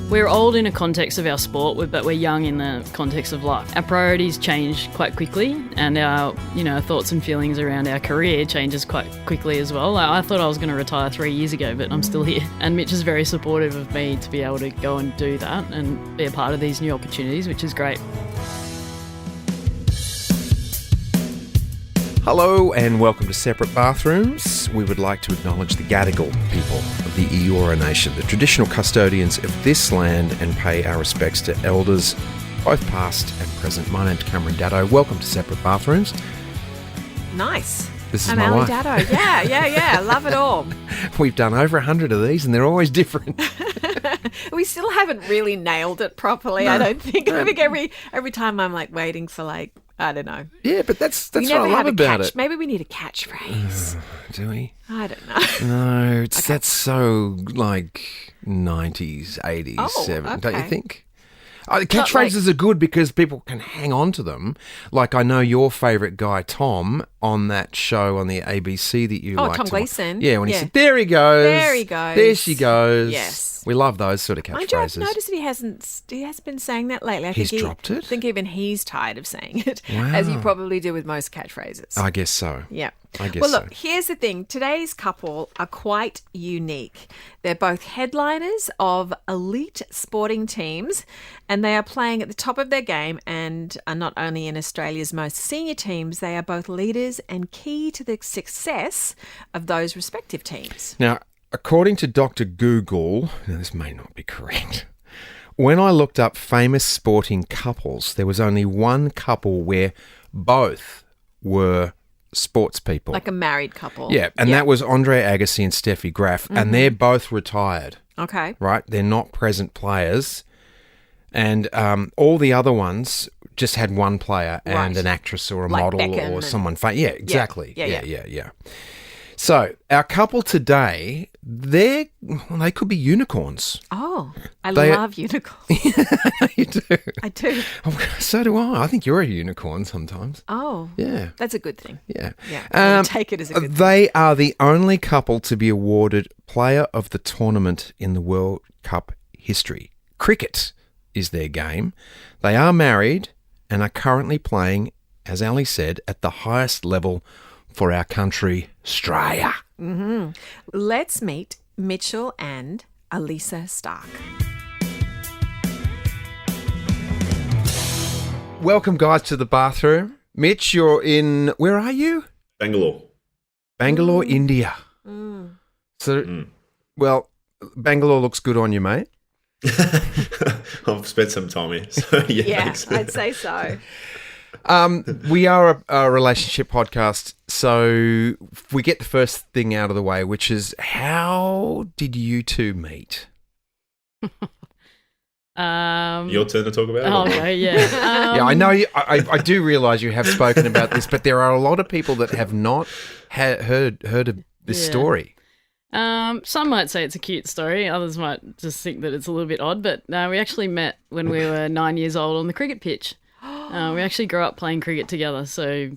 We're old in a context of our sport, but we're young in the context of life. Our priorities change quite quickly, and our thoughts and feelings around our career changes quite quickly as well. I thought I was going to retire 3 years ago, but I'm still here. And Mitch is very supportive of me to be able to go and do that and be a part of these new opportunities, which is great. Hello and welcome to Separate Bathrooms. We would like to acknowledge the Gadigal People of the Eora Nation, the traditional custodians of this land, and pay our respects to elders, both past and present. My name's Brahe-Daddo. Welcome to Separate Bathrooms. Nice. This is I'm my wife. Daddo. Yeah. Love it all. We've done over 100 of these and they're always different. We still haven't really nailed it properly, I don't think. I think every time I'm like waiting for I don't know. Yeah, but that's what I love about it. Maybe we need a catchphrase. Do we? I don't know. No, that's so 90s, 80s, 70s, don't you think? Catchphrases are good because people can hang on to them. Like I know your favourite guy, Tom, on that show on the ABC that you like. Tom Gleeson. Yeah, when he said, there he goes. There he goes. There she goes. Yes. We love those sort of catchphrases. I've noticed that he hasn't been saying that lately. He's dropped it? I think even he's tired of saying it, Wow. as you probably do with most catchphrases. I guess so. Yeah. I guess well, look, here's the thing. Today's couple are quite unique. They're both headliners of elite sporting teams, and they are playing at the top of their game and are not only in Australia's most senior teams, they are both leaders and key to the success of those respective teams. Now, according to Dr. Google, now this may not be correct, when I looked up famous sporting couples, there was only one couple where both were sports people. Like a married couple. Yeah, and that was Andre Agassi and Steffi Graf, and they're both retired. Okay. Right? They're not present players. And all the other ones just had one player and an actress or a model or someone famous. Yeah, exactly. Yeah. So our couple today, they could be unicorns. Oh, I love unicorns. You do? I do. Oh, so do I. I think you're a unicorn sometimes. Oh. Yeah. That's a good thing. Yeah. Yeah. Take it as a good thing. They are the only couple to be awarded Player of the Tournament in the World Cup history. Cricket is their game. They are married and are currently playing, as Ali said, at the highest level for our country, Australia. Mm-hmm. Let's meet Mitchell and Alyssa Starc. Welcome, guys, to the bathroom. Mitch, you're in, where are you? Bangalore, India. Mm. So, well, Bangalore looks good on you, mate. I've spent some time here. So yeah, I'd say so. We are a relationship podcast, so we get the first thing out of the way, which is, how did you two meet? Your turn to talk about it? Oh, okay, yeah. Yeah, I know. I do realise you have spoken about this, but there are a lot of people that have not heard of this story. Some might say it's a cute story. Others might just think that it's a little bit odd. But we actually met when we were 9 years old on the cricket pitch. We actually grew up playing cricket together. So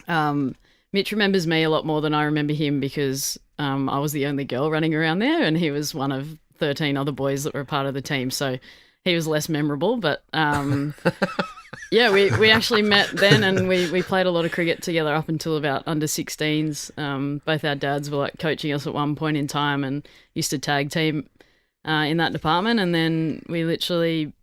Mitch remembers me a lot more than I remember him because I was the only girl running around there and he was one of 13 other boys that were a part of the team. So he was less memorable. But yeah, we actually met then and we played a lot of cricket together up until about under 16s. Both our dads were coaching us at one point in time and used to tag team in that department. And then we literally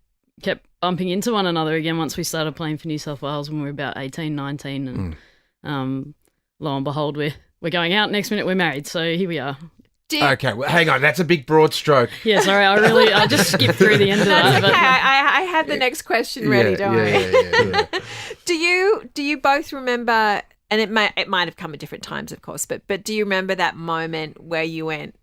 kept bumping into one another again once we started playing for New South Wales when we were about 18, 19. And lo and behold, we're going out. Next minute we're married. So here we are. Okay, well, hang on. That's a big broad stroke. Yeah, sorry. I just skipped through the end of that. That's okay. I had the next question ready, don't I? Yeah. Do you both remember, and it might have come at different times, of course, but do you remember that moment where you went,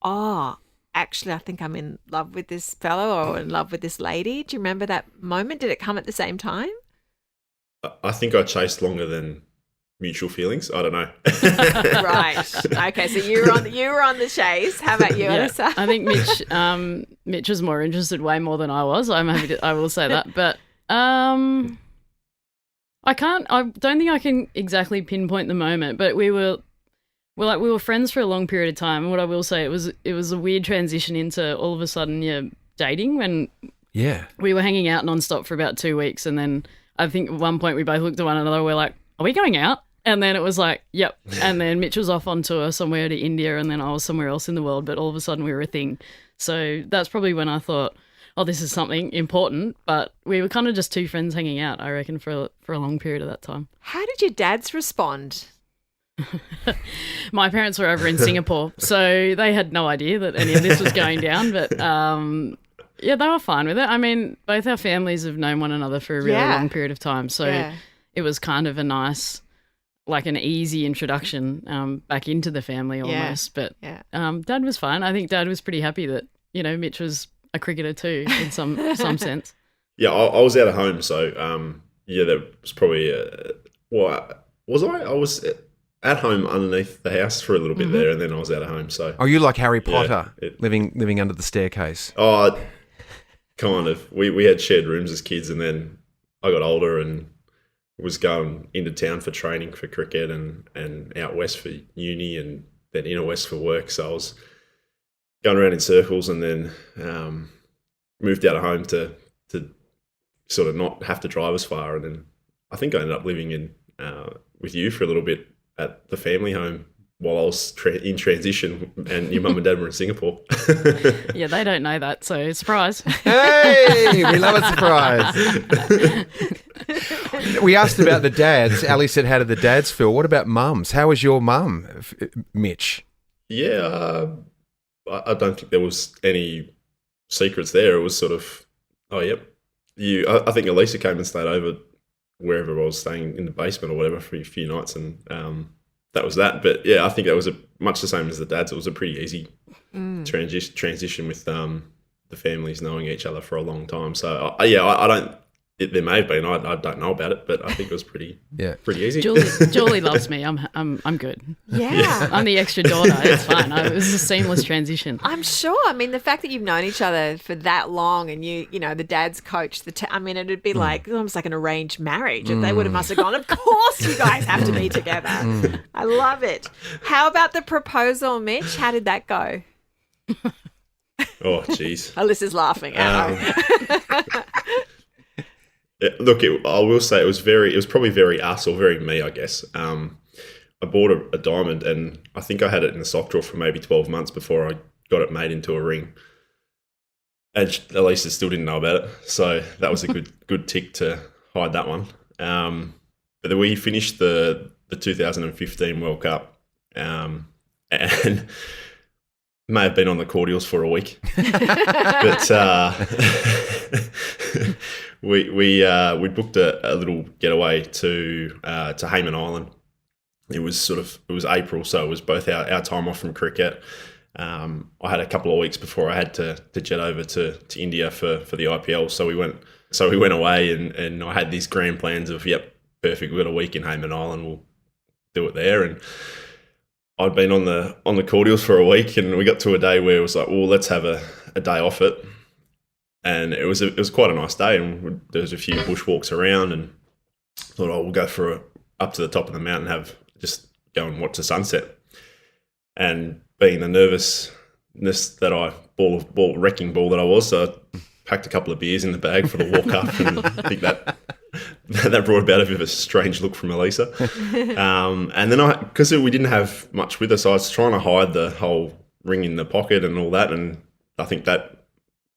oh, actually, I think I'm in love with this fellow or in love with this lady? Do you remember that moment? Did it come at the same time? I think I chased longer than mutual feelings. I don't know. Right. Okay. So you were on the chase. How about you, Alyssa? I think Mitch was more interested way more than I was. I will say that. But I don't think I can exactly pinpoint the moment, but we were friends for a long period of time. And what I will say, it was a weird transition into all of a sudden you're dating when Yeah. we were hanging out nonstop for about 2 weeks, and then I think at one point we both looked at one another. We're like, "Are we going out?" And then it was like, "Yep." And then Mitch was off on tour somewhere to India, and then I was somewhere else in the world. But all of a sudden, we were a thing. So that's probably when I thought, "Oh, this is something important." But we were kind of just two friends hanging out, I reckon, for a long period of that time. How did your dads respond? My parents were over in Singapore, so they had no idea that any of this was going down. But yeah, they were fine with it. I mean, both our families have known one another for a really long period of time, so it was kind of a nice, like an easy introduction back into the family almost. But Dad was fine. I think Dad was pretty happy that, you know, Mitch was a cricketer too in some sense. Yeah, I was out of home, so that was probably was I? I was at home underneath the house for a little bit there, and then I was out of home. So Oh, you like Harry Potter, living under the staircase? Oh, kind of. We had shared rooms as kids, and then I got older and was going into town for training for cricket and out west for uni, and then inner west for work. So I was going around in circles, and then moved out of home to sort of not have to drive as far. And then I think I ended up living in with you for a little bit at the family home while I was in transition, and your mum and dad were in Singapore. Yeah, they don't know that, so surprise. Hey, we love a surprise. We asked about the dads. Ali said, how did the dads feel? What about mums? How was your mum, Mitch? Yeah, I don't think there was any secrets there. It was sort of, oh, yep. I think Alyssa came and stayed over wherever I was staying in the basement or whatever for a few nights, and that was that. But yeah, I think that was much the same as the dads. It was a pretty easy transition with the families knowing each other for a long time. So I don't. There may have been. I don't know about it, but I think it was pretty easy. Julie loves me. I'm good. Yeah. I'm the extra daughter. It's fine. It was a seamless transition. I'm sure. I mean, the fact that you've known each other for that long, and you know, the dad's coach. I mean, it'd be like almost like an arranged marriage. If they must have gone, of course, you guys have to be together. I love it. How about the proposal, Mitch? How did that go? Oh, jeez. Alyssa's laughing. Look, I will say it was probably very us or very me, I guess. I bought a diamond, and I think I had it in the sock drawer for maybe 12 months before I got it made into a ring. And Alyssa still didn't know about it, so that was a good tick to hide that one. But then we finished the 2015 World Cup, and may have been on the cordials for a week, but we booked a little getaway to Hayman Island. It was April, so it was both our time off from cricket. I had a couple of weeks before I had to jet over to India for the IPL, so we went away, and I had these grand plans of, perfect, we've got a week in Hayman Island, we'll do it there. And I'd been on the cordials for a week, and we got to a day where it was like, well, let's have a day off it. And it was quite a nice day, and there was a few bushwalks around, and thought, we'll go for up to the top of the mountain, just go and watch the sunset. And being the nervousness that wrecking ball that I was, so I packed a couple of beers in the bag for the walk up, and I think that brought about a bit of a strange look from Alyssa. And then because we didn't have much with us, I was trying to hide the whole ring in the pocket and all that, and I think that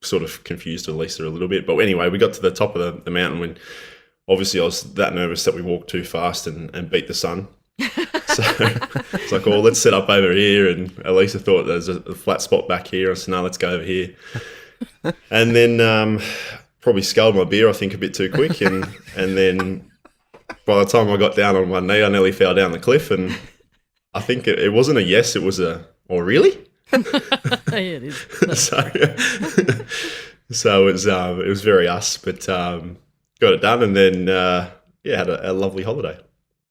sort of confused Alyssa a little bit. But anyway, we got to the top of the mountain when obviously I was that nervous that we walked too fast and beat the sun. So it's like, let's set up over here. And Alyssa thought there's a flat spot back here. I said, no, let's go over here. And then probably sculled my beer, I think, a bit too quick. And then by the time I got down on one knee, I nearly fell down the cliff. And I think it wasn't a yes, it was really? Yeah, it is. So it was very us, but got it done, and then had a lovely holiday.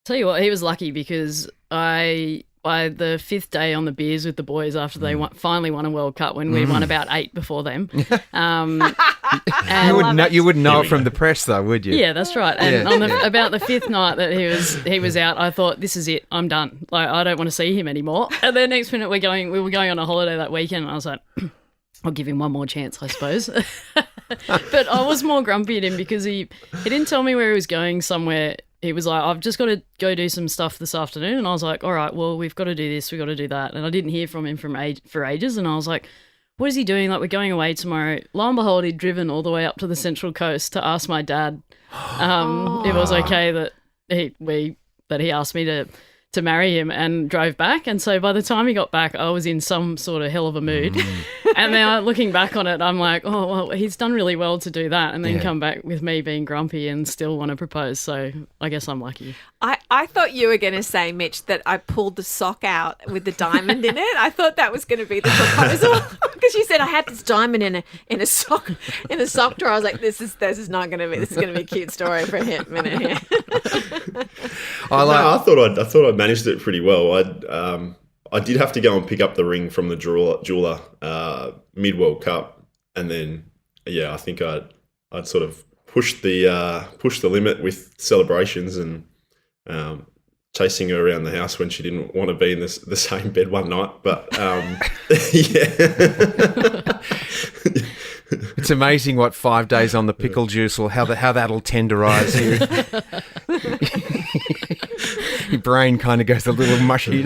Tell you what, he was lucky because by the fifth day on the beers with the boys after they finally won a World Cup, when we won about 8 before them. You wouldn't know it from the press, though, would you? Yeah, that's right. And on about the fifth night that he was out, I thought, this is it, I'm done. Like, I don't want to see him anymore. And then next minute we were going on a holiday that weekend, and I was like, I'll give him one more chance, I suppose. But I was more grumpy at him because he didn't tell me where he was going somewhere. He was like, I've just got to go do some stuff this afternoon. And I was like, all right, well, we've got to do this, we've got to do that. And I didn't hear from him for ages. And I was like, what is he doing? Like, we're going away tomorrow. Lo and behold, he'd driven all the way up to the Central Coast to ask my dad if it was okay that he asked me to marry him, and drove back. And so by the time he got back, I was in some sort of hell of a mood. And then looking back on it, I'm like, oh, well, he's done really well to do that and then come back with me being grumpy and still want to propose. So I guess I'm lucky. I thought you were going to say, Mitch, that I pulled the sock out with the diamond in it. I thought that was going to be the proposal because you said I had this diamond in a sock drawer. I was like, this is not going to be. This is going to be a cute story for a minute here. I thought I managed it pretty well. I did have to go and pick up the ring from the jeweler mid World Cup, and then I think I'd sort of pushed the limit with celebrations and chasing her around the house when she didn't want to be in the same bed one night. But It's amazing what 5 days on the pickle juice or how that'll tenderize you. Your brain kind of goes a little mushy.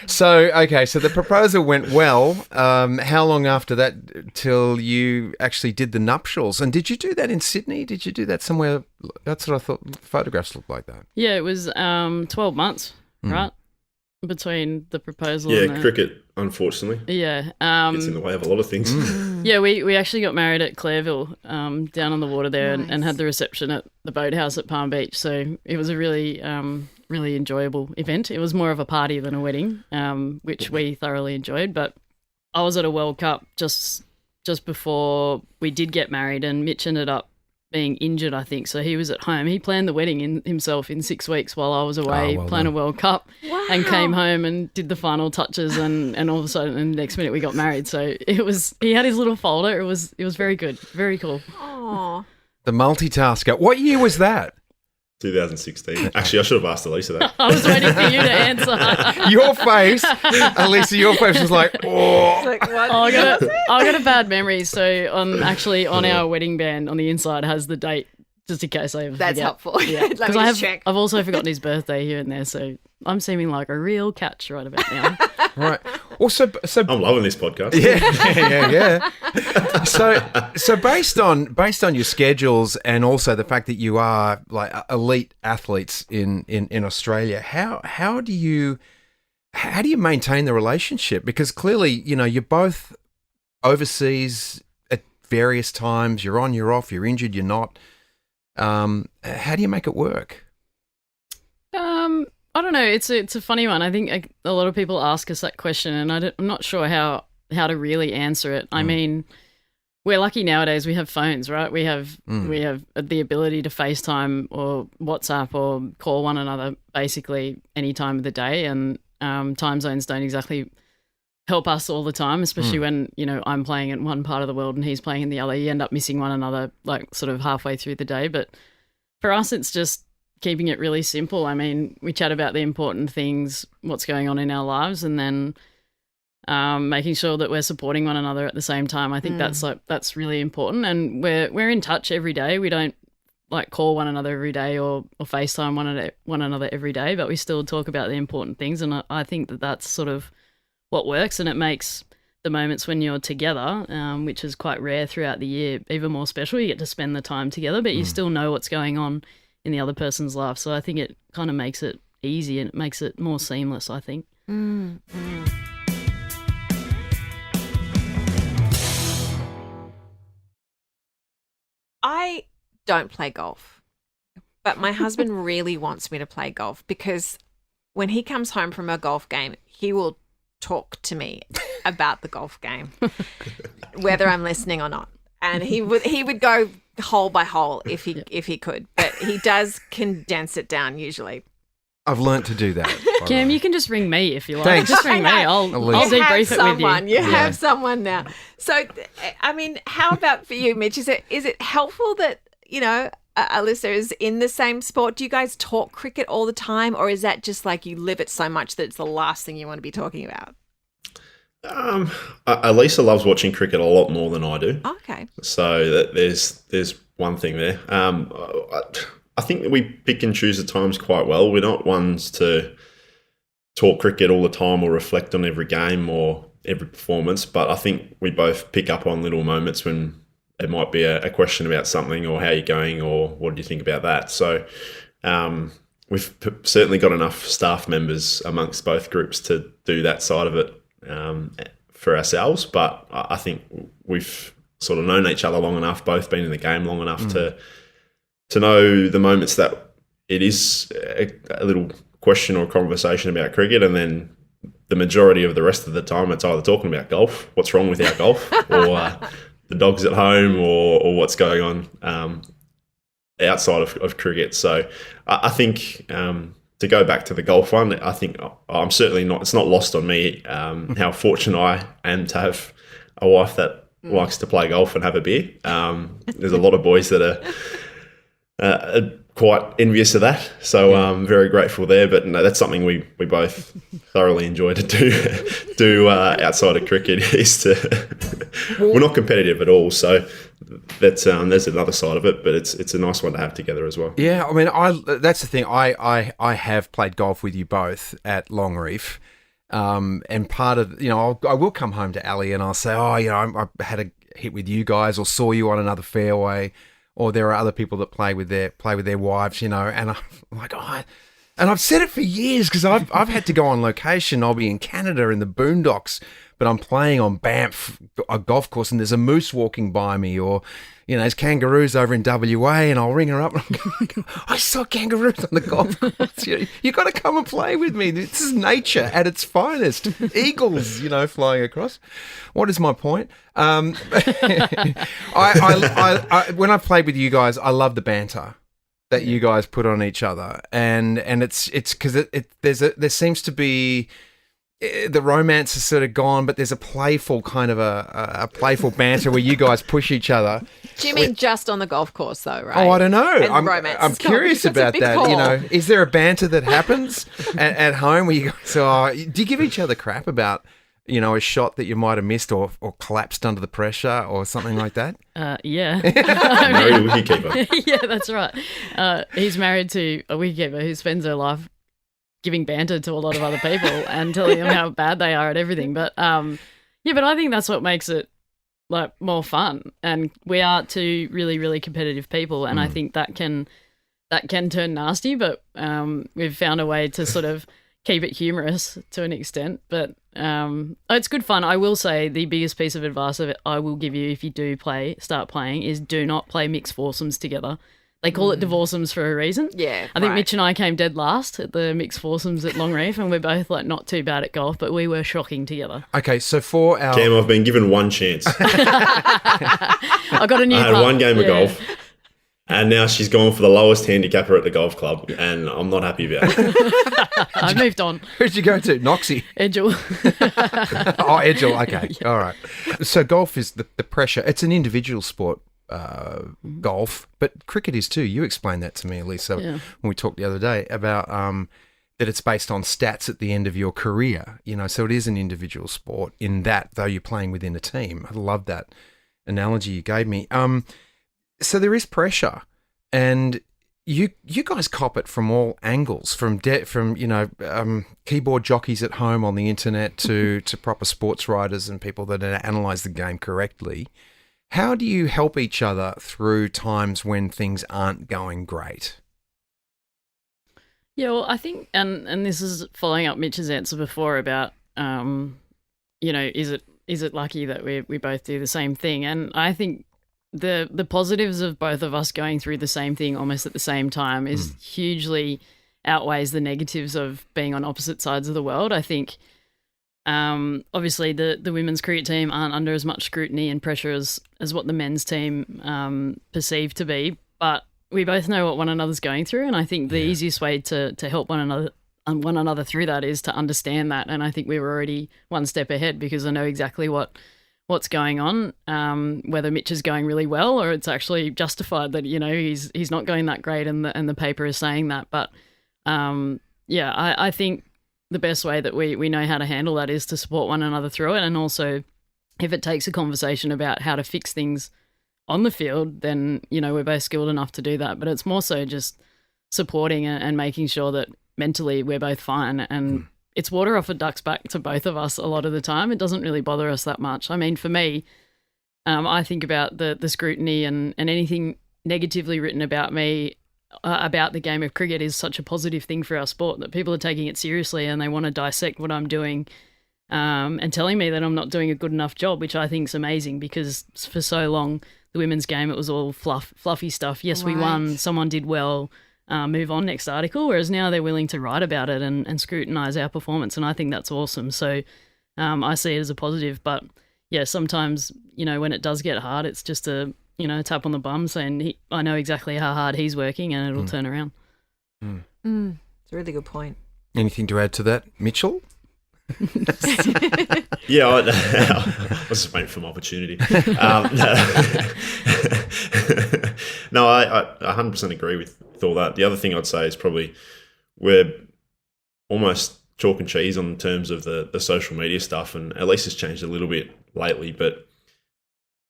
So the proposal went well. How long after that till you actually did the nuptials? And did you do that in Sydney? Did you do that somewhere? That's what I thought photographs looked like that. Yeah, it was 12 months, right? Between the proposal and cricket, unfortunately. Yeah. Gets in the way of a lot of things. Yeah, we actually got married at Clareville, down on the water there, and had the reception at the boathouse at Palm Beach. So it was a really, really enjoyable event. It was more of a party than a wedding, which we thoroughly enjoyed. But I was at a World Cup just before we did get married, and Mitch ended up being injured, I think. So he was at home. He planned the wedding himself in 6 weeks while I was away playing a World Cup. Wow. And came home and did the final touches, and all of a sudden, the next minute we got married. So he had his little folder. It was very good, very cool. Oh, The multitasker. What year was that? 2016. Actually, I should have asked Alyssa that. I was waiting for you to answer. Your face, Alyssa, your face was like, oh. it's like, what? I got a bad memory. So on our wedding band on the inside has the date, just in case I ever That's forget. helpful. Yeah, Let me just check. I've also forgotten his birthday here and there, so I'm seeming like a real catch right about now. Right. Well, so I'm loving this podcast. Yeah. So based on your schedules and also the fact that you are like elite athletes in Australia, how do you maintain the relationship? Because clearly, you're both overseas at various times. You're on, you're off, you're injured, you're not. How do you make it work? I don't know. It's a funny one. I think a lot of people ask us that question, and I'm not sure how to really answer it. I mean, we're lucky nowadays. We have phones, right? We have the ability to FaceTime or WhatsApp or call one another basically any time of the day, and time zones don't exactly help us all the time, especially when I'm playing in one part of the world and he's playing in the other. You end up missing one another like sort of halfway through the day. But for us, it's just keeping it really simple. I mean, we chat about the important things, what's going on in our lives, and then making sure that we're supporting one another at the same time. I think that's really important, and we're in touch every day. We don't like call one another every day or FaceTime one another every day, but we still talk about the important things, and I think that's sort of what works, and it makes the moments when you're together, which is quite rare throughout the year, even more special. You get to spend the time together, but you still know what's going on in the other person's life. So I think it kind of makes it easy and it makes it more seamless, I think. I don't play golf, but my husband really wants me to play golf because when he comes home from a golf game, he will talk to me about the golf game, whether I'm listening or not. And he would go hole by hole if he could, but he does condense it down usually. I've learnt to do that. Cam, you can just ring me if you like. Thanks. Just ring me. I'll debrief it with you. You have someone now. So, I mean, how about for you, Mitch? Is it helpful that, Alyssa is in the same sport? Do you guys talk cricket all the time, or is that just like you live it so much that it's the last thing you want to be talking about? Alyssa loves watching cricket a lot more than I do. Okay. So there's one thing there. I think that we pick and choose the times quite well. We're not ones to talk cricket all the time or reflect on every game or every performance, but I think we both pick up on little moments when it might be a question about something or how you're going or what do you think about that. So we've certainly got enough staff members amongst both groups to do that side of it for ourselves, but I think we've sort of known each other long enough, both been in the game long enough to know the moments that it is a little question or conversation about cricket, and then the majority of the rest of the time it's either talking about golf, what's wrong with our golf, or the dogs at home, or what's going on outside of cricket. So I think to go back to the golf one, I think I'm certainly not, it's not lost on me how fortunate I am to have a wife that likes to play golf and have a beer. There's a lot of boys that are quite envious of that, so I'm very grateful there. But no, that's something we both thoroughly enjoy to do outside of cricket. Is to we're not competitive at all, so that's there's another side of it, but it's a nice one to have together as well. Yeah, I mean, that's the thing. I have played golf with you both at Longreef. And part of, I will come home to Ali and I'll say, I had a hit with you guys or saw you on another fairway, or there are other people that play with their wives, and I'm like, and I've said it for years because I've had to go on location. I'll be in Canada in the boondocks, but I'm playing on Banff, a golf course, and there's a moose walking by me, or there's kangaroos over in WA, and I'll ring her up and I'm going, I saw kangaroos on the golf course. You got to come and play with me. This is nature at its finest. Eagles, flying across. What is my point? When I played with you guys, I love the banter that you guys put on each other, and it's because there seems to be. The romance is sort of gone, but there's a playful kind of a playful banter where you guys push each other. Do you mean just on the golf course, though, right? Oh, I don't know. And the romance I'm curious about that. Is there a banter that happens at home where you guys do you give each other crap about, a shot that you might have missed or collapsed under the pressure or something like that? Yeah. Married a wicketkeeper. Yeah, that's right. He's married to a wicketkeeper who spends her life giving banter to a lot of other people and telling them how bad they are at everything. But but I think that's what makes it like more fun. And we are two really, really competitive people, and I think that can turn nasty. But we've found a way to sort of keep it humorous to an extent. But it's good fun. I will say the biggest piece of advice I will give you if you do start playing is do not play mixed foursomes together. They call it divorceums for a reason. Yeah, I think Mitch and I came dead last at the mixed foursomes at Longreef, and we're both like not too bad at golf, but we were shocking together. Okay, so for our Cam, I've been given one chance. I got a new. I had one game of golf, and now she's gone for the lowest handicapper at the golf club, and I'm not happy about it. I moved on. Who'd you go to? Noxie. Edgell. Edgell. Okay, all right. So golf is the pressure. It's an individual sport. Golf, but cricket is too. You explained that to me, Alyssa, when we talked the other day about that it's based on stats at the end of your career. So it is an individual sport in that, though you're playing within a team. I love that analogy you gave me. So there is pressure, and you guys cop it from all angles, from keyboard jockeys at home on the internet to proper sports writers and people that analyse the game correctly. How do you help each other through times when things aren't going great? Yeah, well, I think, and this is following up Mitch's answer before about, is it lucky that we both do the same thing? And I think the positives of both of us going through the same thing almost at the same time is hugely outweighs the negatives of being on opposite sides of the world. I think. Obviously, the women's cricket team aren't under as much scrutiny and pressure as what the men's team perceive to be, but we both know what one another's going through, and I think the easiest way to help one another through that is to understand that. And I think we were already one step ahead because I know exactly what's going on, whether Mitch is going really well or it's actually justified that he's not going that great, and the paper is saying that. But I think the best way that we know how to handle that is to support one another through it. And also, if it takes a conversation about how to fix things on the field, then, we're both skilled enough to do that. But it's more so just supporting and making sure that mentally we're both fine. And it's water off a duck's back to both of us a lot of the time. It doesn't really bother us that much. I mean, for me, I think about the scrutiny and anything negatively written about me, about the game of cricket is such a positive thing for our sport, that people are taking it seriously and they want to dissect what I'm doing and telling me that I'm not doing a good enough job, which I think is amazing, because for so long, the women's game, it was all fluffy stuff. Yes, we won, someone did well, move on, next article, whereas now they're willing to write about it and scrutinise our performance, and I think that's awesome. So I see it as a positive, but yeah, sometimes, when it does get hard, it's just a tap on the bum saying, I know exactly how hard he's working and it'll turn around. It's a really good point. Anything to add to that, Mitchell? Yeah, I was just waiting for my opportunity. No, I 100% agree with all that. The other thing I'd say is probably we're almost chalk and cheese on terms of the social media stuff, and Alyssa's changed a little bit lately, but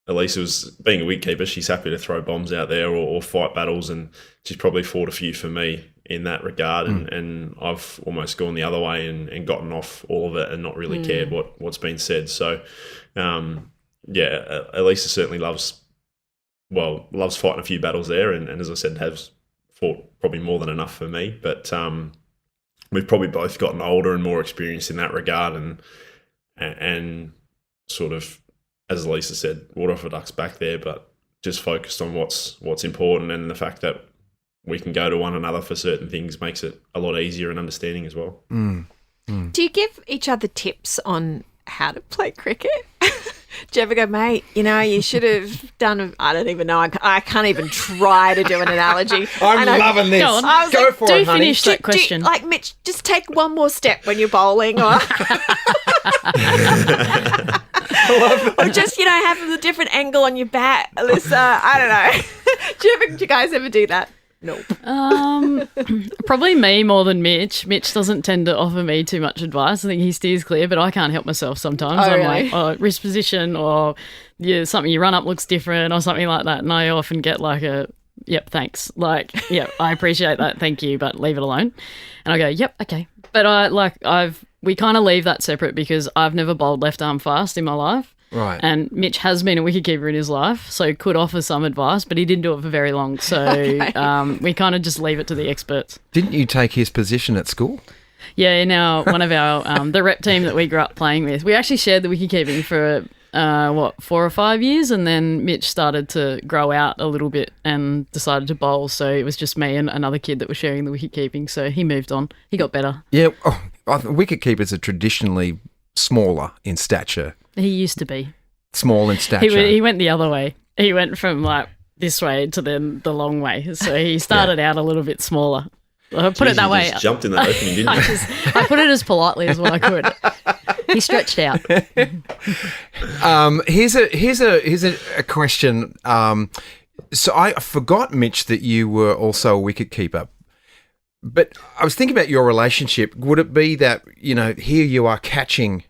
Alyssa was, being a wicketkeeper, she's happy to throw bombs out there or fight battles, and she's probably fought a few for me in that regard, and I've almost gone the other way and gotten off all of it and not really cared what's been said. So, Alyssa certainly loves fighting a few battles there, and as I said, has fought probably more than enough for me. But we've probably both gotten older and more experienced in that regard, and sort of, as Alyssa said, water off a duck's back there, but just focused on what's important, and the fact that we can go to one another for certain things makes it a lot easier and understanding as well. Do you give each other tips on how to play cricket? Do you ever go, mate, you should have done, I don't even know, I can't even try to do an analogy. I'm loving this. Go on. Go for it, honey. Finish that question. Mitch, just take one more step when you're bowling, or... or just, have a different angle on your bat, Alyssa. I don't know. Do you guys ever do that? Nope. Probably me more than Mitch. Mitch doesn't tend to offer me too much advice. I think he steers clear, but I can't help myself sometimes. I'm really? like, wrist position, or something you run up looks different or something like that, and I often get like a, yep, thanks. Like, yep, I appreciate that, thank you, but leave it alone. And I go, yep, okay. But we kind of leave that separate, because I've never bowled left arm fast in my life. Right. And Mitch has been a wicketkeeper in his life, so could offer some advice, but he didn't do it for very long. So we kind of just leave it to the experts. Didn't you take his position at school? Yeah, in one of our the rep team that we grew up playing with, we actually shared the wicketkeeping for 4 or 5 years, and then Mitch started to grow out a little bit and decided to bowl. So it was just me and another kid that was sharing the wicketkeeping. So he moved on. He got better. Yeah, wicketkeepers are traditionally smaller in stature. He used to be Small in stature. He went the other way. He went from like this way to then the long way. So he started out a little bit smaller. I put it that way. Just jumped in that opening, didn't you? I put it as politely as what I could. He stretched out. Here's a question. So I forgot, Mitch, that you were also a wicket keeper. But I was thinking about your relationship. Would it be that, here you are catching,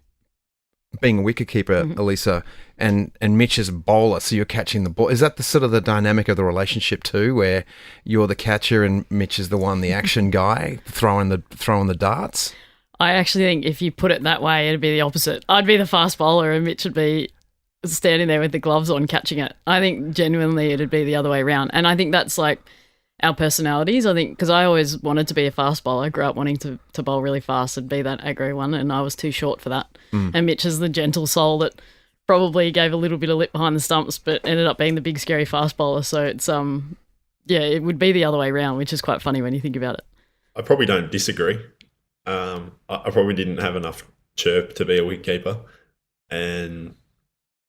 being a wicketkeeper, Alyssa, and Mitch is a bowler, so you're catching the ball. Is that the sort of the dynamic of the relationship too, where you're the catcher and Mitch is the action guy, throwing the darts? I actually think if you put it that way, it'd be the opposite. I'd be the fast bowler and Mitch would be standing there with the gloves on catching it. I think genuinely it'd be the other way around. And I think that's like our personalities. I think because I always wanted to be a fast bowler. I grew up wanting to bowl really fast and be that aggro one, and I was too short for that. And Mitch is the gentle soul that probably gave a little bit of lip behind the stumps but ended up being the big scary fast bowler. So it's it would be the other way around, which is quite funny when you think about it. I probably don't disagree. I probably didn't have enough chirp to be a wicketkeeper, and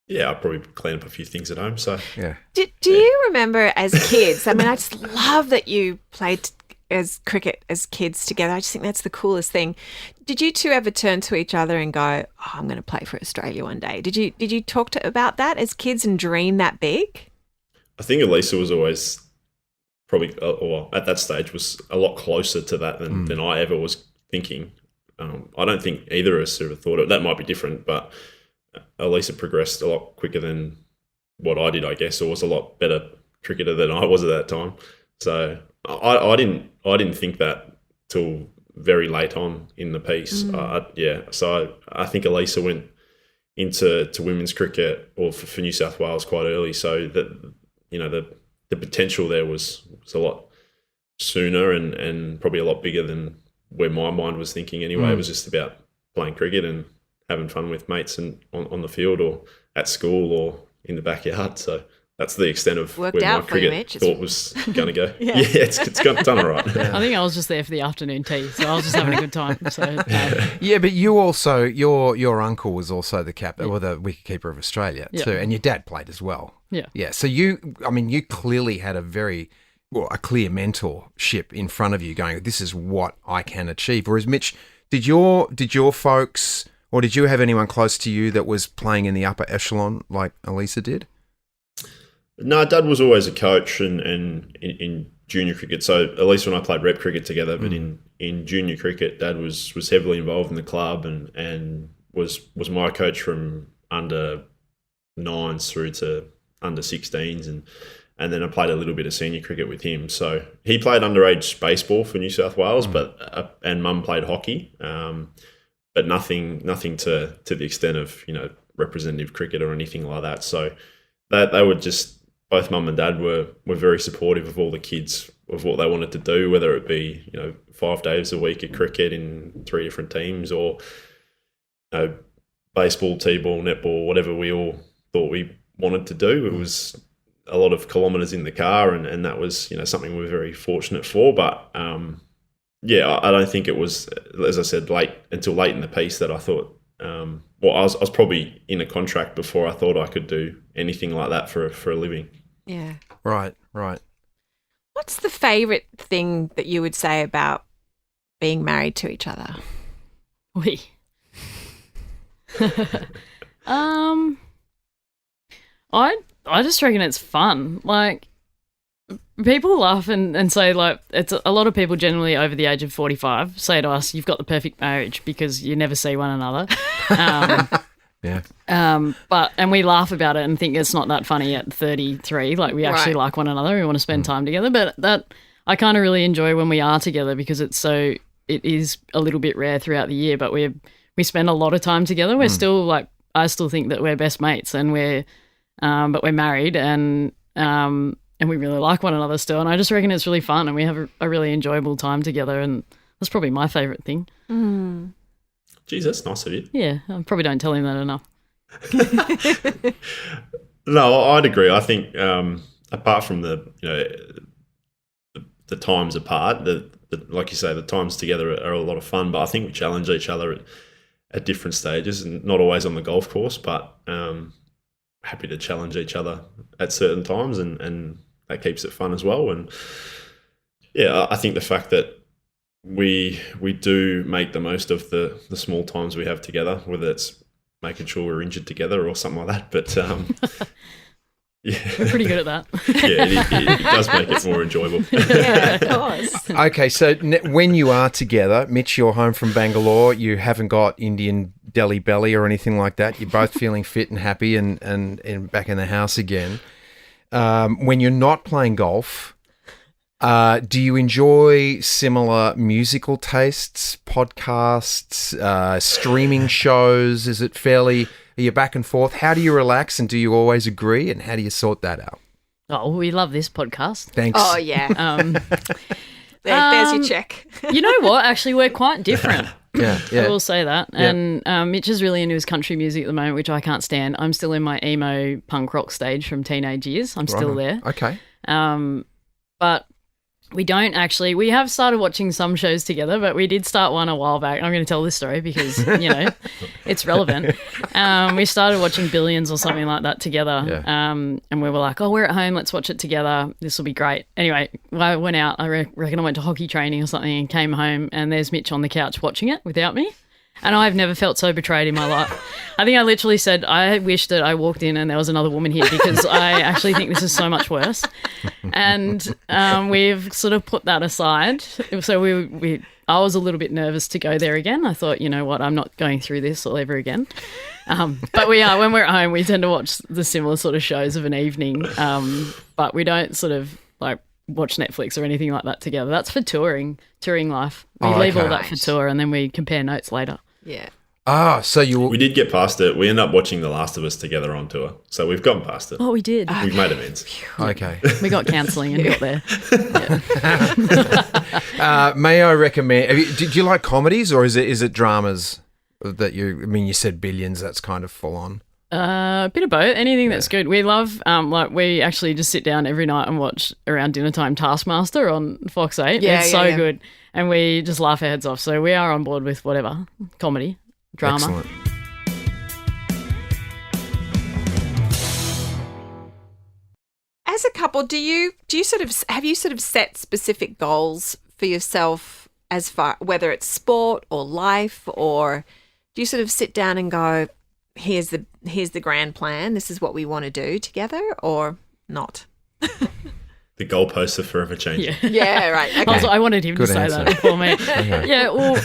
I probably clean up a few things at home. So yeah. Do you remember as kids? I mean, I just love that you played as cricket as kids together. I just think that's the coolest thing. Did you two ever turn to each other and go, "Oh, I'm going to play for Australia one day"? Did you talk about that as kids and dream that big? I think Alyssa was always probably, or at that stage, was a lot closer to that than I ever was thinking. I don't think either of us sort of thought it. That might be different, but Alyssa progressed a lot quicker than what I did, I guess, or was a lot better cricketer than I was at that time. So I didn't think that till very late on in the piece. So I think Alyssa went into women's cricket or for New South Wales quite early. So that the potential there was a lot sooner and probably a lot bigger than where my mind was thinking anyway. It was just about playing cricket and having fun with mates and on the field or at school or in the backyard. So that's the extent of Worked where my out for you, cricket Mitch. thought was going to go. It's done all right. I think I was just there for the afternoon tea, so I was just having a good time. So Yeah, but you also, your uncle was also the captain or the wicketkeeper of Australia too, and your dad played as well. Yeah. So you clearly had a clear mentorship in front of you, going, "This is what I can achieve." Whereas Mitch, did your folks, or did you have anyone close to you that was playing in the upper echelon like Alyssa did? No, Dad was always a coach and in junior cricket. So at least when I played rep cricket together, but in junior cricket, Dad was heavily involved in the club and was my coach from under 9s through to under 16s, and then I played a little bit of senior cricket with him. So he played underage baseball for New South Wales, but and Mum played hockey, but nothing to the extent of representative cricket or anything like that. So they were just. Both Mum and Dad were very supportive of all the kids of what they wanted to do, whether it be 5 days a week at cricket in 3 different teams, or baseball, t-ball, netball, whatever we all thought we wanted to do. It was a lot of kilometres in the car, and that was something we were very fortunate for. But I don't think it was, as I said, until late in the piece that I thought. I was probably in a contract before I thought I could do anything like that for a living. Yeah. Right. What's the favourite thing that you would say about being married to each other? I just reckon it's fun. Like, people laugh and say, like, it's a lot of people generally over the age of 45 say to us, "You've got the perfect marriage," because you never see one another. Yeah. And we laugh about it and think it's not that funny at 33. Like, we actually like one another. We want to spend time together. But that I kind of really enjoy when we are together, because it is a little bit rare throughout the year, but we spend a lot of time together. We're still like, I still think that we're best mates, and but we're married and we really like one another still. And I just reckon it's really fun, and we have a really enjoyable time together, and that's probably my favourite thing. Geez, that's nice of you. Yeah, I probably don't tell him that enough. No, I'd agree. I think apart from the times apart, like you say, the times together are a lot of fun. But I think we challenge each other at different stages, and not always on the golf course, but happy to challenge each other at certain times, and that keeps it fun as well. And I think the fact that we do make the most of the small times we have together, whether it's making sure we're injured together or something like that. But we're pretty good at that. It does make it more enjoyable. Yeah, of course. Okay, so when you are together, Mitch, you're home from Bangalore, you haven't got Indian Delhi belly or anything like that. You're both feeling fit and happy and back in the house again. When you're not playing golf, do you enjoy similar musical tastes, podcasts, streaming shows? Is it fairly, are you back and forth? How do you relax, and do you always agree, and how do you sort that out? Oh, we love this podcast. Thanks. Oh, yeah. There's your check. You know what? Actually, we're quite different. Yeah. I will say that. Yeah. And Mitch is really into his country music at the moment, which I can't stand. I'm still in my emo punk rock stage from teenage years. I'm still there. Okay. But we don't actually. We have started watching some shows together, but we did start one a while back. I'm going to tell this story because, it's relevant. We started watching Billions or something like that together. Yeah. And we were like, oh, we're at home. Let's watch it together. This will be great. Anyway, I went out. I reckon I went to hockey training or something and came home, and there's Mitch on the couch watching it without me. And I've never felt so betrayed in my life. I think I literally said, I wish that I walked in and there was another woman here, because I actually think this is so much worse. And we've sort of put that aside. So we I was a little bit nervous to go there again. I thought, you know what, I'm not going through this all over again. But we are, when we're at home, we tend to watch the similar sort of shows of an evening. But we don't sort of like watch Netflix or anything like that together. That's for touring life. We leave all that for tour and then we compare notes later. Yeah. Ah, so we did get past it. We ended up watching The Last of Us together on tour. So we've gotten past it. Oh, we did. We've made amends. Okay. We got counselling and got there. May I recommend? Did you like comedies or is it dramas that you? I mean, you said Billions. That's kind of full on. A bit of both. Anything that's good. We love. Like we actually just sit down every night and watch around dinner time Taskmaster on Fox 8. Yeah, it's so good, and we just laugh our heads off. So we are on board with whatever comedy, drama. Excellent. As a couple, do you have you set specific goals for yourself as far whether it's sport or life, or do you sort of sit down and go, here's the grand plan, this is what we want to do together, or not? The goalposts are forever changing. Yeah, right. Okay. I wanted him Good to say answer. that before me. Okay. Yeah, well,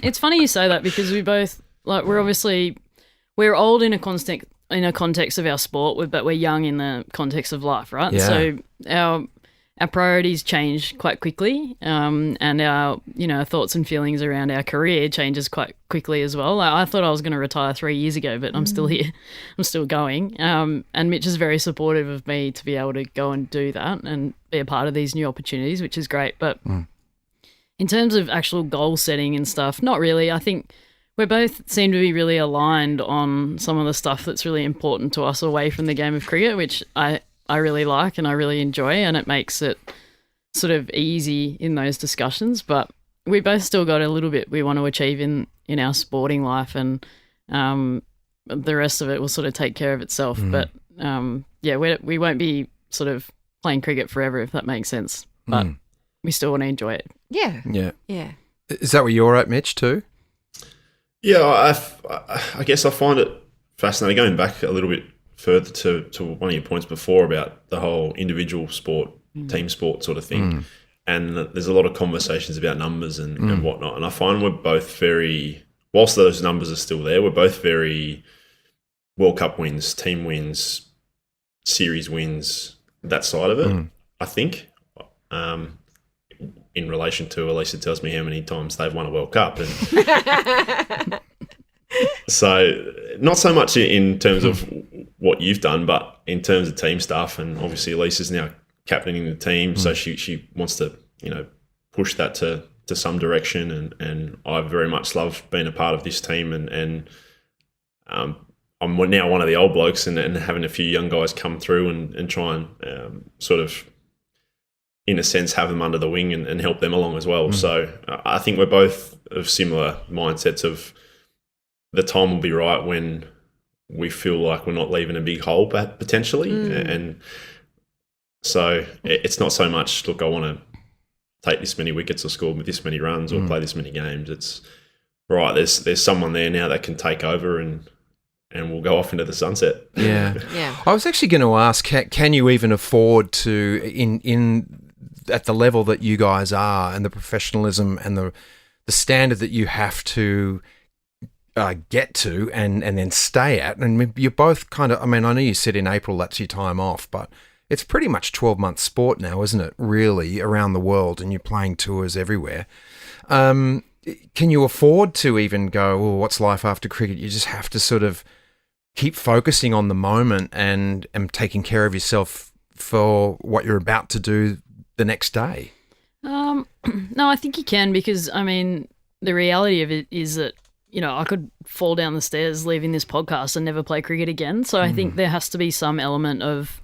it's funny you say that because we both we're old in a context of our sport, but we're young in the context of life, right? Yeah. So our priorities change quite quickly, and our thoughts and feelings around our career changes quite quickly as well. Like, I thought I was going to retire 3 years ago, but I'm still here. I'm still going. And Mitch is very supportive of me to be able to go and do that and be a part of these new opportunities, which is great. But in terms of actual goal setting and stuff, not really. I think we both seem to be really aligned on some of the stuff that's really important to us away from the game of cricket, which I really like and I really enjoy, and it makes it sort of easy in those discussions. But we both still got a little bit we want to achieve in our sporting life, and the rest of it will sort of take care of itself. But we won't be sort of playing cricket forever, if that makes sense. But we still want to enjoy it. Yeah. Yeah. Yeah. Is that where you're at, Mitch, too? Yeah, I guess I find it fascinating. Going back a little bit further to one of your points before about the whole individual sport, team sport sort of thing, and there's a lot of conversations about numbers and whatnot. And I find we're both very, whilst those numbers are still there, we're both very World Cup wins, team wins, series wins, that side of it, I think. In relation to Alyssa tells me how many times they've won a World Cup. And so not so much in terms of what you've done, but in terms of team stuff. And obviously Alyssa's now captaining the team, so she wants to, push that to some direction. And I very much love being a part of this team. And I'm now one of the old blokes and having a few young guys come through and try and sort of, in a sense, have them under the wing and help them along as well. So I think we're both of similar mindsets of the time will be right when we feel like we're not leaving a big hole potentially. And so it's not so much, look, I want to take this many wickets or score this many runs or play this many games. It's, right, there's someone there now that can take over and we'll go off into the sunset. Yeah. Yeah. I was actually going to ask, can you even afford to, at the level that you guys are and the professionalism and the standard that you have to get to and then stay at, and you're both kind of, I mean, I know you said in April that's your time off, but it's pretty much 12-month sport now, isn't it, really, around the world, and you're playing tours everywhere. Can you afford to even go, oh, what's life after cricket? You just have to sort of keep focusing on the moment and taking care of yourself for what you're about to do the next day. No, I think you can, because, I mean, the reality of it is that, I could fall down the stairs leaving this podcast and never play cricket again. So I think there has to be some element of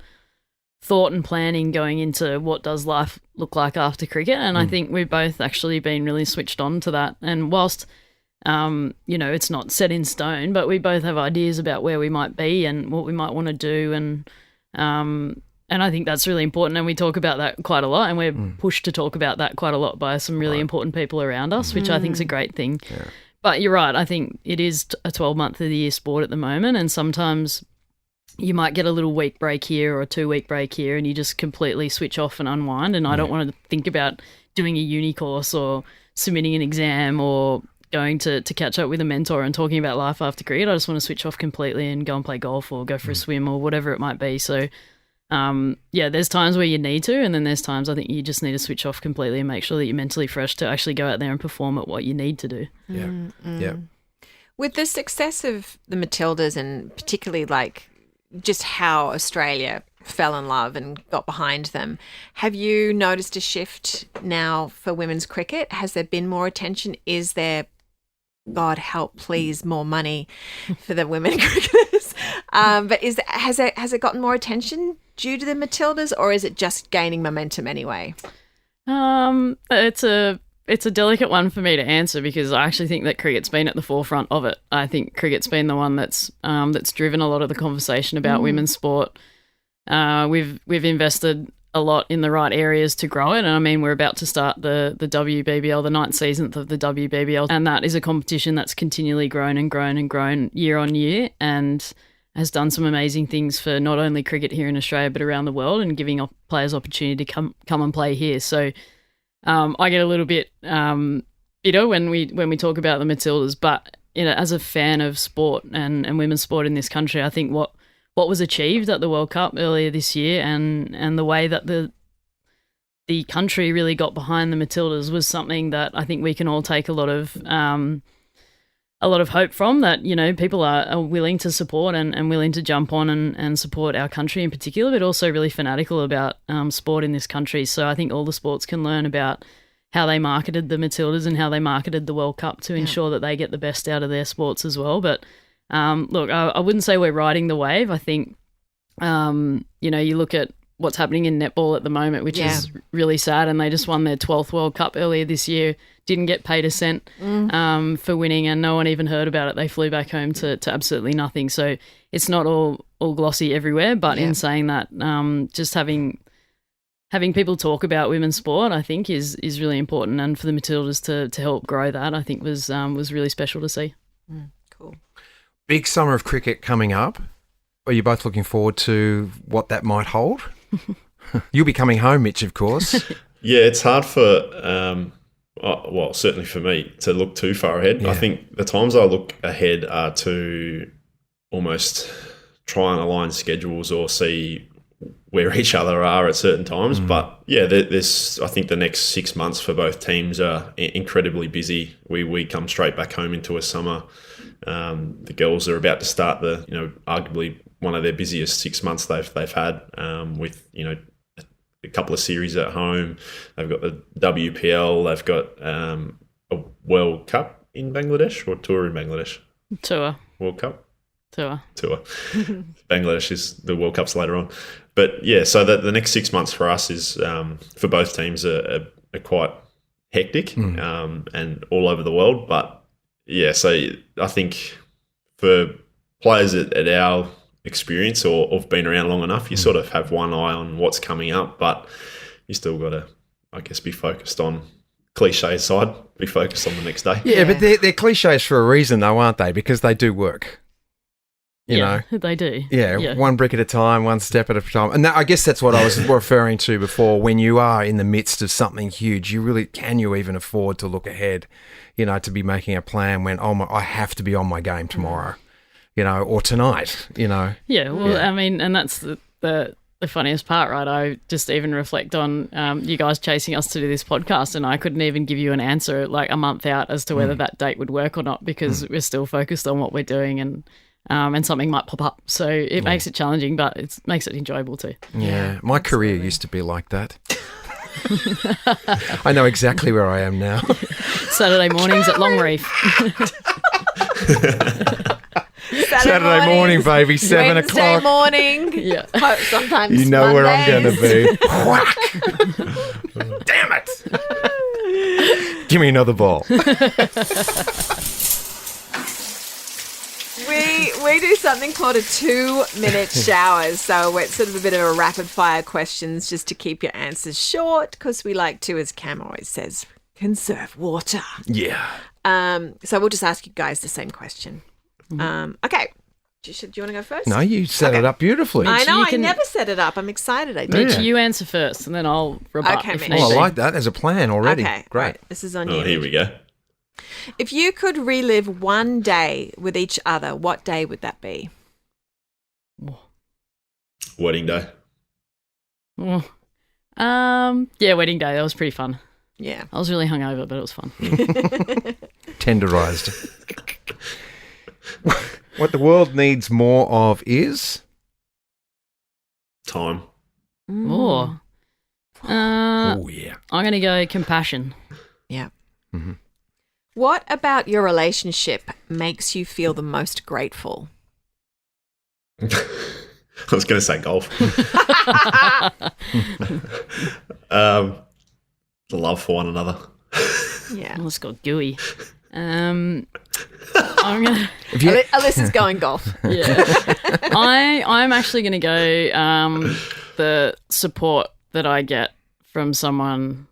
thought and planning going into what does life look like after cricket. And I think we've both actually been really switched on to that. And whilst, it's not set in stone, but we both have ideas about where we might be and what we might want to do. And I think that's really important, and we talk about that quite a lot, and we're pushed to talk about that quite a lot by some really important people around us, which I think is a great thing. Yeah. But you're right, I think it is a 12-month of the year sport at the moment, and sometimes you might get a little week break here or a 2-week break here, and you just completely switch off and unwind, and I don't want to think about doing a uni course or submitting an exam or going to catch up with a mentor and talking about life after cricket. I just want to switch off completely and go and play golf or go for a swim or whatever it might be. So, there's times where you need to, and then there's times I think you just need to switch off completely and make sure that you're mentally fresh to actually go out there and perform at what you need to do. Yeah. Yeah. With the success of the Matildas and particularly like just how Australia fell in love and got behind them, have you noticed a shift now for women's cricket? Has there been more attention? Is there, God help, please, more money for the women cricketers? But has it gotten more attention due to the Matildas, or is it just gaining momentum anyway? It's a delicate one for me to answer because I actually think that cricket's been at the forefront of it. I think cricket's been the one that's driven a lot of the conversation about women's sport. We've invested a lot in the right areas to grow it, and I mean we're about to start the WBBL, the 9th season of the WBBL, and that is a competition that's continually grown and grown and grown year on year, and has done some amazing things for not only cricket here in Australia but around the world, and giving players opportunity to come and play here. So I get a little bit bitter when we talk about the Matildas, but as a fan of sport and women's sport in this country, I think what was achieved at the World Cup earlier this year and the way that the country really got behind the Matildas was something that I think we can all take a lot of hope from, that, people are willing to support and willing to jump on and support our country in particular, but also really fanatical about sport in this country. So I think all the sports can learn about how they marketed the Matildas and how they marketed the World Cup to ensure that they get the best out of their sports as well. But look, I wouldn't say we're riding the wave. I think, you look at what's happening in netball at the moment, which is really sad, and they just won their 12th World Cup earlier this year, didn't get paid a cent for winning, and no one even heard about it. They flew back home to absolutely nothing. So it's not all glossy everywhere, but in saying that, just having people talk about women's sport, I think is really important, and for the Matildas to help grow that, I think was really special to see. Cool. Big summer of cricket coming up. Are you both looking forward to what that might hold? You'll be coming home, Mitch, of course. Yeah, it's hard for, certainly for me, to look too far ahead. Yeah. I think the times I look ahead are to almost try and align schedules or see where each other are at certain times. But yeah, I think the next 6 months for both teams are incredibly busy. We come straight back home into a summer. The girls are about to start arguably one of their busiest 6 months they've had, with a couple of series at home. They've got the WPL. They've got a World Cup in Bangladesh, or tour in Bangladesh. Tour. World Cup. Tour. Bangladesh is the World Cups later on. But yeah, so the next 6 months for us is for both teams are quite hectic and all over the world. But yeah, so I think for players at our experience or have been around long enough, you sort of have one eye on what's coming up, but you still got to, I guess, be focused on cliche side, be focused on the next day. Yeah, but they're cliches for a reason, though, aren't they? Because they do work. You know, they do. Yeah, one brick at a time, one step at a time. And I guess that's what I was referring to before. When you are in the midst of something huge, can you even afford to look ahead, to be making a plan when, I have to be on my game tomorrow, or tonight, Yeah, well, I mean, and that's the funniest part, right? I just even reflect on you guys chasing us to do this podcast, and I couldn't even give you an answer like a month out as to whether that date would work or not, because we're still focused on what we're doing, and something might pop up. So it makes it challenging, but it makes it enjoyable too. Yeah, my career used to be like that. I know exactly where I am now. Saturday mornings at Longreef. Saturday morning, baby, 7 o'clock. Wednesday morning. Yeah. Sometimes you know where I'm going to be. Whack! Damn it! Give me another ball. We do something called a 2-minute shower. So it's sort of a bit of a rapid fire questions just to keep your answers short, because we like to, as Cam always says, conserve water. Yeah. So we'll just ask you guys the same question. Okay. Do you want to go first? No, you set it up beautifully. I know. You I can- never set it up. I'm excited. I Mitch, did. Yeah. you answer first, and then I'll rebut Okay, if Mitch. need Oh, I be. like that as a plan already. Okay, Great. right, this is on Oh, you. here we go. If you could relive one day with each other, what day would that be? Wedding day. Oh. Wedding day. That was pretty fun. Yeah. I was really hungover, but it was fun. Tenderized. What the world needs more of is Time. Oh. oh yeah. I'm going to go compassion. Yeah. Mm-hmm. What about your relationship makes you feel the most grateful? I was going to say golf. The love for one another. Yeah. Oh, it's got gooey. I'm gonna. Alyssa's going golf. Yeah. I'm actually gonna go. The support that I get from someone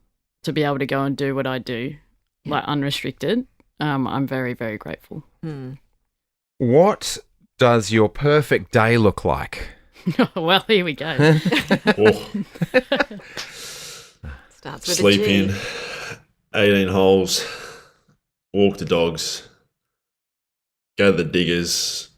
to be able to go and do what I do, like unrestricted. I'm very, very grateful. What does your perfect day look like? Well, here we go. Oh, Starts with sleep a G. in, 18 holes, walk the dogs, go to the diggers,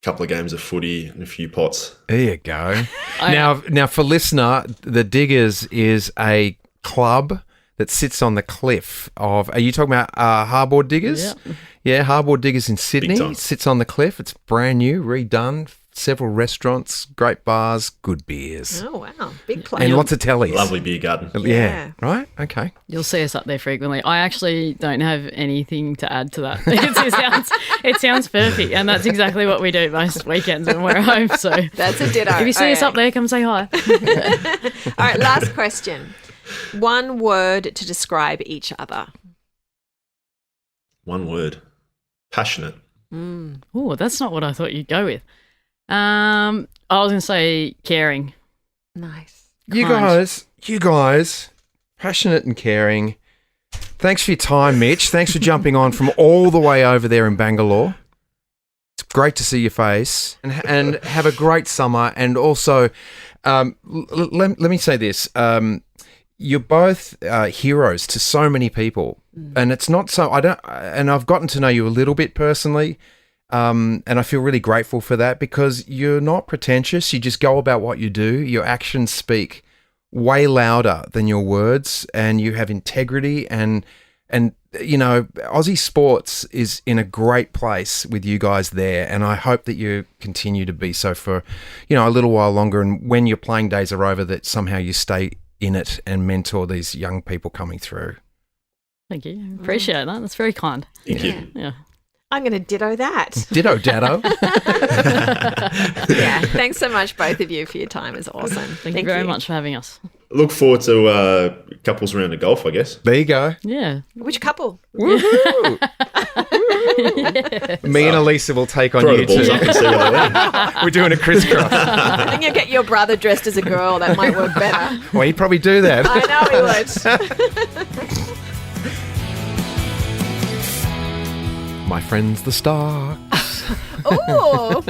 couple of games of footy and a few pots. There you go. Now for listener, the Diggers is a club that sits on the cliff of. Are you talking about Harbord Diggers? Yeah. Yeah, Harbord Diggers in Sydney. time. It sits on the cliff. It's brand new, redone. Several restaurants, great bars, good beers, Oh, wow. Big play. and lots of tellies. Lovely beer garden. Yeah. Right. Okay. You'll see us up there frequently. I actually don't have anything to add to that. It sounds perfect, and that's exactly what we do most weekends when we're home. So That's a ditto. if you see us up there, come say hi. All right, last question. One word to describe each other. One word. Passionate. Oh, that's not what I thought you'd go with. I was going to say caring. Nice. You Kind. guys, passionate and caring. Thanks for your time, Mitch. Thanks for jumping on from all the way over there in Bangalore. It's great to see your face, and have a great summer. And also, let me say this: you're both heroes to so many people, and it's not so. And I've gotten to know you a little bit personally. And I feel really grateful for that because you're not pretentious. You just go about what you do. Your actions speak way louder than your words, and you have integrity. And you know, Aussie sports is in a great place with you guys there, and I hope that you continue to be so for, you know, a little while longer. And when your playing days are over, that somehow you stay in it and mentor these young people coming through. Thank you. Appreciate that. That's very kind. Thank you. Yeah. I'm going to ditto that. Ditto, Daddo. Yeah. Thanks so much, both of you, for your time. It's awesome. Thank you very much for having us. Look forward to couples round of golf, I guess. There you go. Yeah. Which couple? Woohoo! Me and Alyssa will take on Throw you the balls two. up and see where they land. We're doing a crisscross. I think you'll get your brother dressed as a girl. That might work better. Well, he'd probably do that. I know he would. My friends, the Starc. Oh,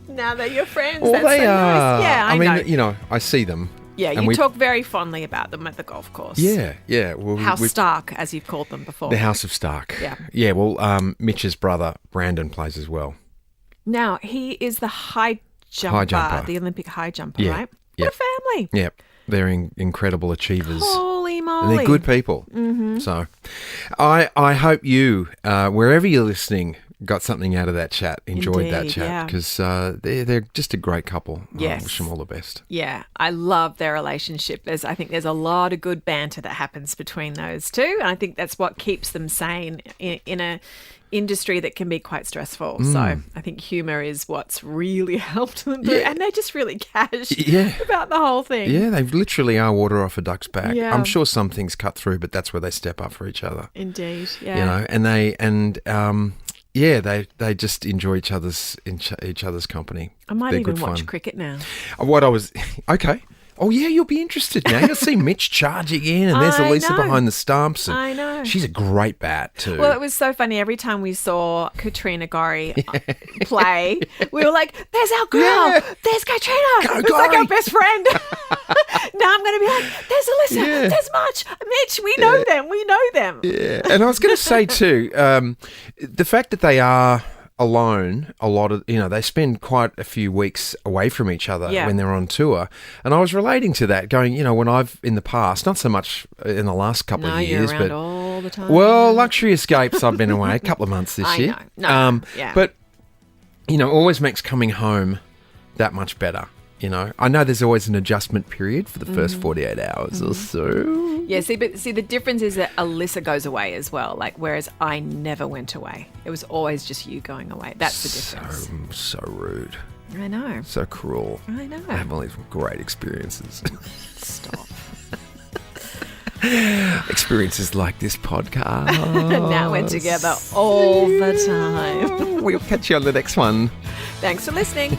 now they're your friends. Well, That's they so are. nice. Yeah, I mean, know. you know, I see them. Yeah, and you we- talk very fondly about them at the golf course. Yeah, yeah. Well, House Starc, as you've called them before. the House of Starc. Yeah. Yeah. Well, Mitch's brother Brandon plays as well. Now, he is the high jumper, the Olympic high jumper, Yeah, right? yeah. What a family. Yeah, they're incredible achievers. Holy And moly. they're good people. Mm-hmm. So, I hope you, wherever you're listening, got something out of that chat. Enjoyed that Indeed, chat yeah. because they're just a great couple. Yes. I wish them all the best. Yeah, I love their relationship. I think there's a lot of good banter that happens between those two, and I think that's what keeps them sane in a industry that can be quite stressful. So I think humour is what's really helped them through, and they're just really cash Yeah. about the whole thing. Yeah, they literally are water off a duck's back. Yeah. I'm sure some things cut through, but that's where they step up for each other. Indeed, yeah. You know, they just enjoy each other's company. I might They're even good watch fun. cricket now. What I was okay. Oh, yeah, you'll be interested now. You'll see Mitch charging in, and there's I Alyssa know. behind the stumps. And I know. She's a great bat, too. Well, it was so funny. Every time we saw Katrina Gorry play, we were like, there's our girl. Yeah. There's Katrina. Go, It's like Gorry. our best friend. Now I'm going to be like, there's Alyssa. Yeah. There's Mitch. We know them. We know them. Yeah, and I was going to say too, the fact that they are alone, a lot of they spend quite a few weeks away from each other Yeah. when they're on tour, and I was relating to that, going, when I've in the past, not so much in the last couple No, of you're years, around but all the time. well, luxury escapes. I've been away a couple of months this I year. know. No, yeah. But always makes coming home that much better. I know there's always an adjustment period for the first 48 hours or so. Yeah, see, the difference is that Alyssa goes away as well. Like, whereas I never went away. It was always just you going away. That's the difference. So rude. I know. So cruel. I know. I have all these great experiences. Stop. Experiences like this podcast. Now we're together all the time. We'll catch you on the next one. Thanks for listening.